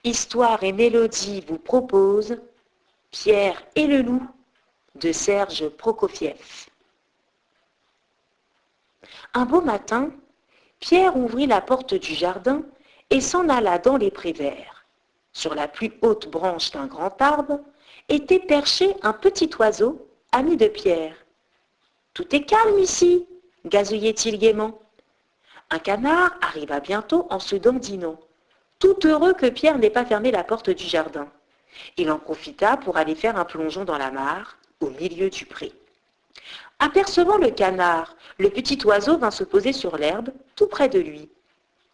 Histoire et mélodie vous proposent Pierre et le loup de Serge Prokofiev. Un beau matin, Pierre ouvrit la porte du jardin et s'en alla dans les prés verts. Sur la plus haute branche d'un grand arbre était perché un petit oiseau, ami de Pierre. « Tout est calme ici !» gazouillait-il gaiement. Un canard arriva bientôt en se dandinant, tout heureux que Pierre n'ait pas fermé la porte du jardin. Il en profita pour aller faire un plongeon dans la mare, au milieu du pré. Apercevant le canard, le petit oiseau vint se poser sur l'herbe, tout près de lui.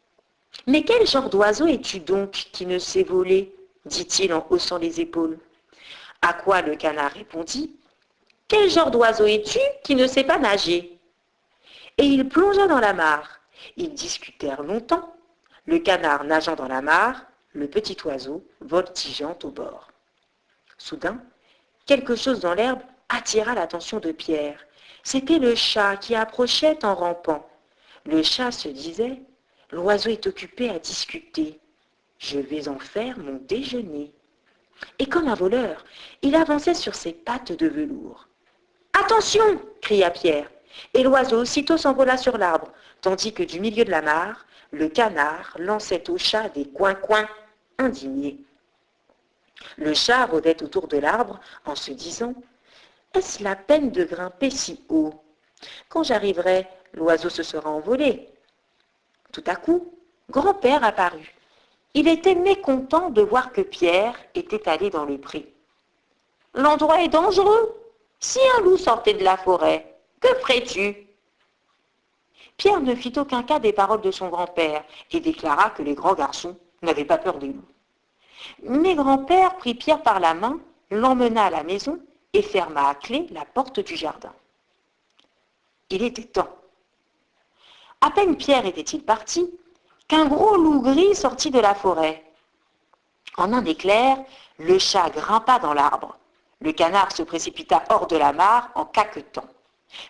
« Mais quel genre d'oiseau es-tu donc qui ne sait voler ?» dit-il en haussant les épaules. À quoi le canard répondit « Quel genre d'oiseau es-tu qui ne sait pas nager ?» Et il plongea dans la mare. Ils discutèrent longtemps, le canard nageant dans la mare, le petit oiseau voltigeant au bord. Soudain, quelque chose dans l'herbe attira l'attention de Pierre. C'était le chat qui approchait en rampant. Le chat se disait « L'oiseau est occupé à discuter. Je vais en faire mon déjeuner. » Et comme un voleur, il avançait sur ses pattes de velours. « Attention !» cria Pierre. Et l'oiseau aussitôt s'envola sur l'arbre, tandis que du milieu de la mare, le canard lançait au chat des coins-coins indignés. Le chat rôdait autour de l'arbre en se disant « Est-ce la peine de grimper si haut ? Quand j'arriverai, l'oiseau se sera envolé. » Tout à coup, grand-père apparut. Il était mécontent de voir que Pierre était allé dans le pré. « L'endroit est dangereux. Si un loup sortait de la forêt, que ferais-tu » Pierre ne fit aucun cas des paroles de son grand-père et déclara que les grands garçons n'avaient pas peur des loups. Mais grand-père prit Pierre par la main, l'emmena à la maison et ferma à clé la porte du jardin. Il était temps. À peine Pierre était-il parti, qu'un gros loup gris sortit de la forêt. En un éclair, le chat grimpa dans l'arbre. Le canard se précipita hors de la mare en caquetant.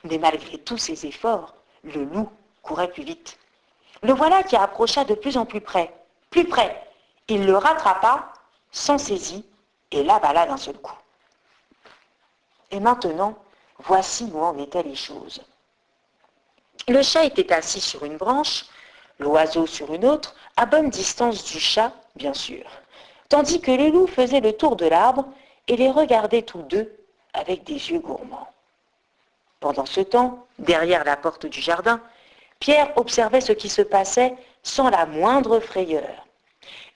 Mais malgré tous ses efforts, le loup courait plus vite. Le voilà qui approcha de plus en plus près. Plus près. Il le rattrapa, s'en saisit et l'avala d'un seul coup. Et maintenant, voici où en étaient les choses. Le chat était assis sur une branche, l'oiseau sur une autre, à bonne distance du chat, bien sûr, tandis que le loup faisait le tour de l'arbre et les regardait tous deux avec des yeux gourmands. Pendant ce temps, derrière la porte du jardin, Pierre observait ce qui se passait sans la moindre frayeur.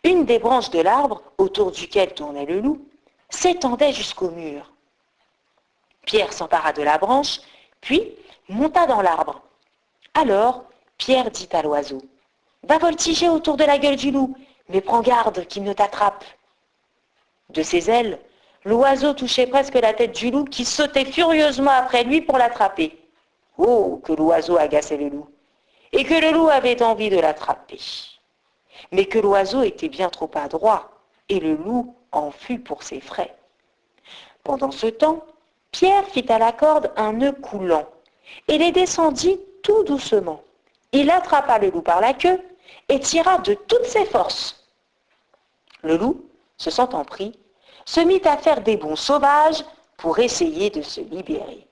Une des branches de l'arbre, autour duquel tournait le loup, s'étendait jusqu'au mur. Pierre s'empara de la branche, puis monta dans l'arbre. Alors, Pierre dit à l'oiseau « Va voltiger autour de la gueule du loup, mais prends garde qu'il ne t'attrape. » De ses ailes, l'oiseau touchait presque la tête du loup qui sautait furieusement après lui pour l'attraper. Oh, que l'oiseau agaçait le loup, et que le loup avait envie de l'attraper. Mais que l'oiseau était bien trop adroit, et le loup en fut pour ses frais. Pendant ce temps, Pierre fit à la corde un nœud coulant, et les descendit tout doucement. Il attrapa le loup par la queue et tira de toutes ses forces. Le loup, se sentant pris, se mit à faire des bonds sauvages pour essayer de se libérer.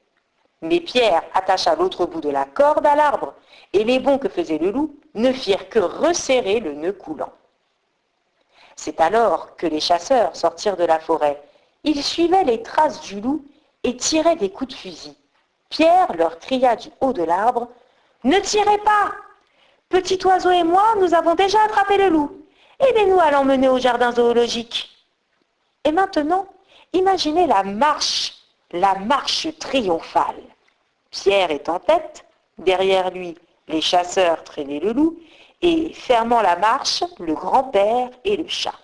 Mais Pierre attacha l'autre bout de la corde à l'arbre, et les bonds que faisait le loup ne firent que resserrer le nœud coulant. C'est alors que les chasseurs sortirent de la forêt. Ils suivaient les traces du loup et tiraient des coups de fusil. Pierre leur cria du haut de l'arbre « Ne tirez pas! Petit oiseau et moi, nous avons déjà attrapé le loup. Aidez-nous à l'emmener au jardin zoologique. » Et maintenant, imaginez la marche triomphale. Pierre est en tête, derrière lui, les chasseurs traînaient le loup, et fermant la marche, le grand-père et le chat.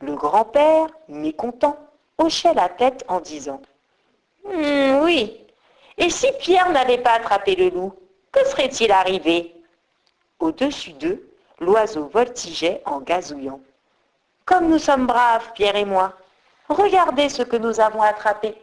Le grand-père, mécontent, hochait la tête en disant « Oui, et si Pierre n'avait pas attrapé le loup, que serait-il arrivé ?» Au-dessus d'eux, l'oiseau voltigeait en gazouillant. « Comme nous sommes braves, Pierre et moi, regardez ce que nous avons attrapé.